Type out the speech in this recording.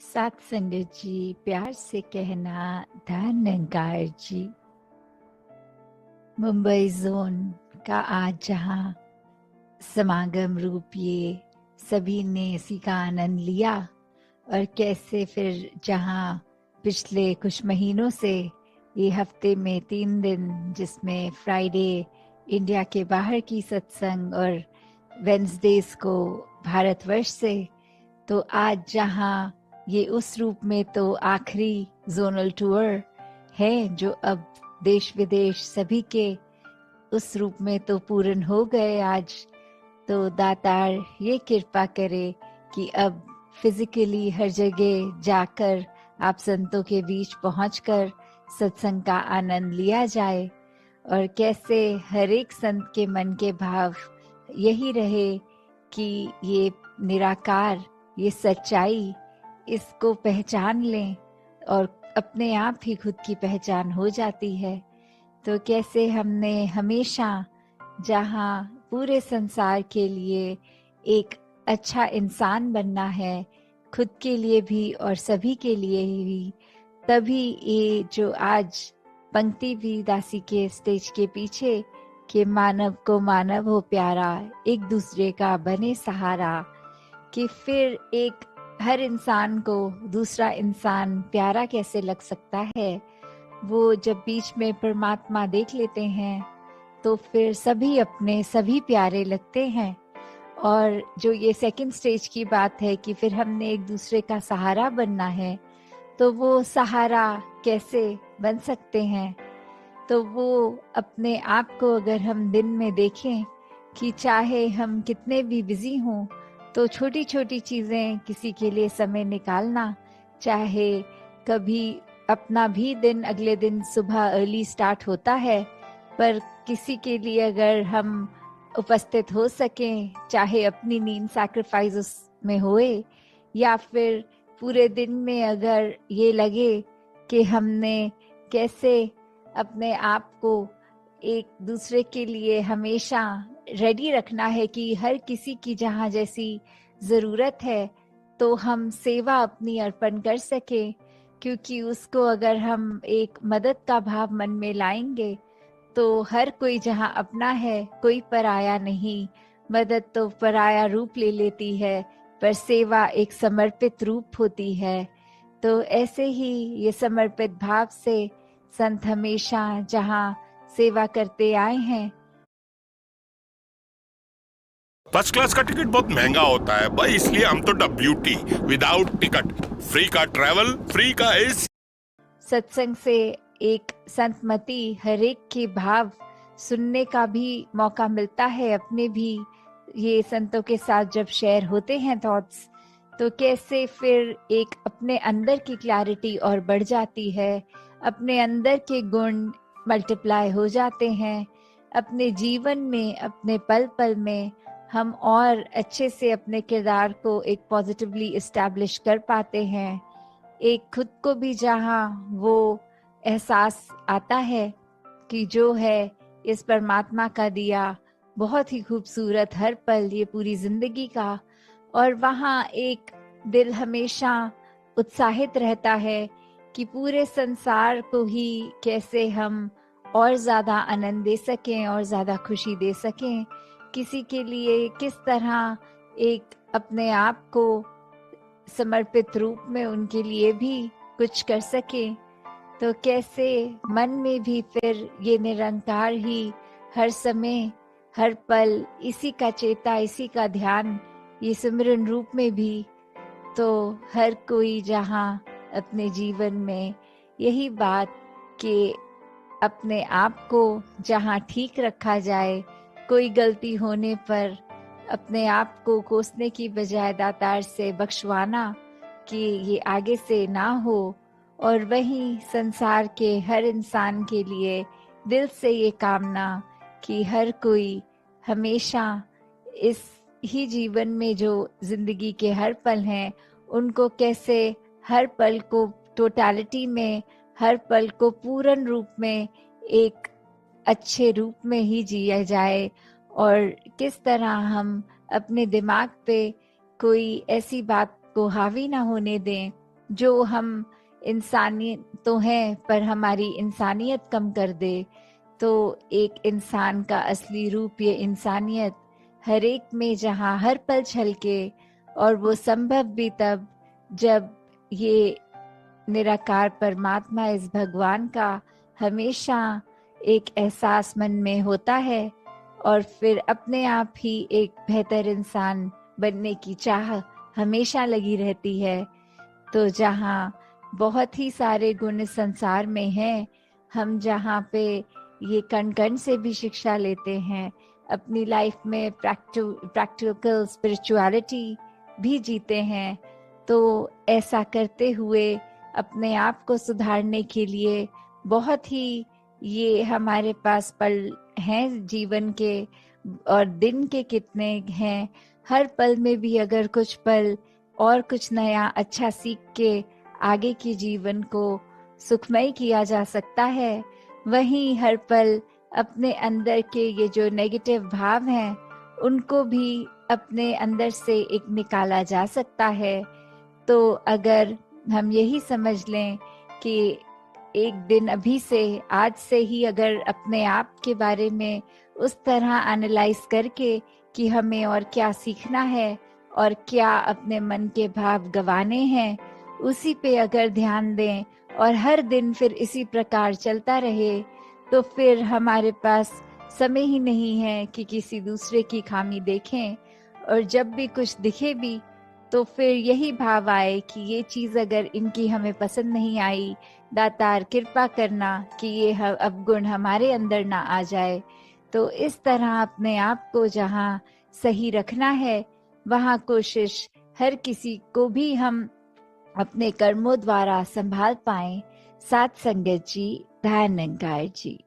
सात संगत जी, प्यार से कहना धन्यकार जी। मुंबई जोन का आज जहाँ समागम रूप ये सभी ने इसी का आनंद लिया, और कैसे फिर जहाँ पिछले कुछ महीनों से ये हफ्ते में 3 दिन, जिसमें फ्राइडे इंडिया के बाहर की सत्संग और वेंसडेज को भारतवर्ष से, तो आज जहाँ ये उस रूप में तो आखिरी जोनल टूर है जो अब देश विदेश सभी के उस रूप में तो पूर्ण हो गए आज। तो दातार ये कृपा करे कि अब फिजिकली हर जगह जाकर आप संतों के बीच पहुंचकर सत्संग का आनंद लिया जाए, और कैसे हर एक संत के मन के भाव यही रहे कि ये निराकार, ये सच्चाई, इसको पहचान लें और अपने आप ही खुद की पहचान हो जाती है। तो कैसे हमने हमेशा जहाँ पूरे संसार के लिए एक अच्छा इंसान बनना है, खुद के लिए भी और सभी के लिए भी, तभी ये जो आज पंक्ति भी दासी के स्टेज के पीछे कि मानव को मानव हो प्यारा, एक दूसरे का बने सहारा, कि फिर एक हर इंसान को दूसरा इंसान प्यारा कैसे लग सकता है। वो जब बीच में परमात्मा देख लेते हैं तो फिर सभी अपने सभी प्यारे लगते हैं। और जो ये सेकंड स्टेज की बात है कि फिर हमने एक दूसरे का सहारा बनना है, तो वो सहारा कैसे बन सकते हैं। तो वो अपने आप को अगर हम दिन में देखें कि चाहे हम कितने भी बिजी हों, तो छोटी छोटी चीज़ें, किसी के लिए समय निकालना, चाहे कभी अपना भी दिन अगले दिन सुबह अर्ली स्टार्ट होता है, पर किसी के लिए अगर हम उपस्थित हो सकें, चाहे अपनी नींद सैक्रिफाइस उसमें होए, या फिर पूरे दिन में अगर ये लगे कि हमने कैसे अपने आप को एक दूसरे के लिए हमेशा रेडी रखना है कि हर किसी की जहाँ जैसी ज़रूरत है तो हम सेवा अपनी अर्पण कर सकें, क्योंकि उसको अगर हम एक मदद का भाव मन में लाएंगे तो हर कोई जहाँ अपना है, कोई पराया नहीं। मदद तो पराया रूप ले लेती है, पर सेवा एक समर्पित रूप होती है। तो ऐसे ही ये समर्पित भाव से संत हमेशा जहाँ सेवा करते आए हैं। फर्स्ट क्लास का टिकट बहुत महंगा होता है भाई, इसलिए हम तो WT विदाउट टिकट, फ्री का ट्रैवल, फ्री का एसी। सत्संग से एक संतमति हर एक के भाव सुनने का भी मौका मिलता है। अपने भी ये संतों के साथ जब शेयर होते हैं थॉट्स, तो कैसे फिर एक अपने अंदर की क्लैरिटी और बढ़ जाती है, अपने अंदर के गुण मल्टीप्लाई हो जाते हैं। अपने जीवन में, अपने पल पल में हम और अच्छे से अपने किरदार को एक पॉजिटिवली इस्टेब्लिश कर पाते हैं। एक खुद को भी जहाँ वो एहसास आता है कि जो है इस परमात्मा का दिया बहुत ही खूबसूरत हर पल, ये पूरी जिंदगी का, और वहाँ एक दिल हमेशा उत्साहित रहता है कि पूरे संसार को ही कैसे हम और ज़्यादा आनंद दे सकें और ज़्यादा खुशी दे सकें, किसी के लिए किस तरह एक अपने आप को समर्पित रूप में उनके लिए भी कुछ कर सके। तो कैसे मन में भी फिर ये निरंकार ही हर समय हर पल इसी का चेता, इसी का ध्यान, ये सिमरन रूप में भी, तो हर कोई जहाँ अपने जीवन में यही बात कि अपने आप को जहाँ ठीक रखा जाए, कोई गलती होने पर अपने आप को कोसने की बजाय दातार से बख्शवाना कि ये आगे से ना हो। और वहीं संसार के हर इंसान के लिए दिल से ये कामना कि हर कोई हमेशा इस ही जीवन में जो जिंदगी के हर पल हैं, उनको कैसे हर पल को टोटलिटी में, हर पल को पूर्ण रूप में एक अच्छे रूप में ही जिया जाए, और किस तरह हम अपने दिमाग पे कोई ऐसी बात को हावी ना होने दें जो हम इंसानी तो हैं पर हमारी इंसानियत कम कर दे, तो एक इंसान का असली रूप ये इंसानियत हर एक में जहाँ हर पल छलके, और वो संभव भी तब जब ये निराकार परमात्मा इस भगवान का हमेशा एक एहसास मन में होता है, और फिर अपने आप ही एक बेहतर इंसान बनने की चाह हमेशा लगी रहती है। तो जहाँ बहुत ही सारे गुण इस संसार में हैं, हम जहाँ पे ये कण कण से भी शिक्षा लेते हैं, अपनी लाइफ में प्रैक्टिकल स्पिरिचुअलिटी भी जीते हैं, तो ऐसा करते हुए अपने आप को सुधारने के लिए बहुत ही ये हमारे पास पल हैं जीवन के, और दिन के कितने हैं, हर पल में भी अगर कुछ पल और कुछ नया अच्छा सीख के आगे के जीवन को सुखमय किया जा सकता है, वहीं हर पल अपने अंदर के ये जो नेगेटिव भाव हैं उनको भी अपने अंदर से एक निकाला जा सकता है। तो अगर हम यही समझ लें कि एक दिन अभी से, आज से ही अगर अपने आप के बारे में उस तरह एनालाइज करके कि हमें और क्या सीखना है और क्या अपने मन के भाव गंवाने हैं, उसी पे अगर ध्यान दें और हर दिन फिर इसी प्रकार चलता रहे, तो फिर हमारे पास समय ही नहीं है कि किसी दूसरे की खामी देखें, और जब भी कुछ दिखे भी तो फिर यही भाव आए कि ये चीज़ अगर इनकी हमें पसंद नहीं आई, दातार कृपा करना कि ये अवगुण हमारे अंदर ना आ जाए। तो इस तरह अपने आप को जहाँ सही रखना है, वहाँ कोशिश हर किसी को भी हम अपने कर्मों द्वारा संभाल पाएं। साथ संगत जी, दयानंद गायक जी।